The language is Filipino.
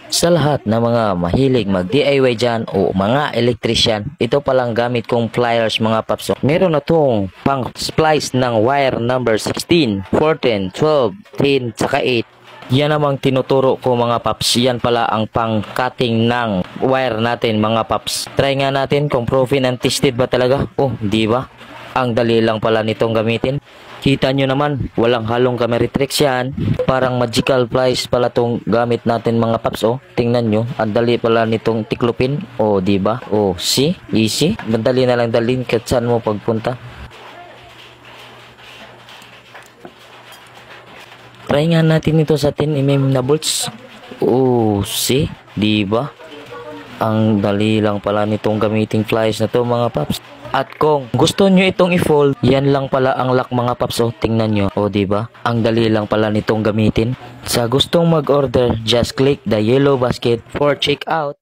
Sa lahat ng mga mahilig mag-DIY dyan o mga electrician, ito palang gamit kong pliers mga paps. Meron na tong pang splice ng wire number 16, 14, 12, 10, saka 8. Yan namang tinuturo ko mga paps. Yan pala ang pang-cutting ng wire natin mga paps. Try nga natin kung proven and tested ba talaga. Oh, di ba? Ang dali lang pala nitong gamitin. Kita nyo naman, walang halong camera tricks yan. Parang magical pliers pala tong gamit natin mga paps. Oh, tingnan nyo, ang dali pala nitong tiklupin. Oh, di ba? Oh, see? Easy. Madali na lang dalhin kahit saan mo pagpunta. Try nga natin ito sa 10mm na bolts. Oh, see? Di ba? Ang dali lang pala nitong gamiting pliers na to mga paps. At kung gusto nyo itong i-fold, yan lang pala ang lock mga paps. Oh, tingnan nyo. O, diba? Ang dali lang pala nitong gamitin. Sa gustong mag-order, just click the yellow basket for checkout.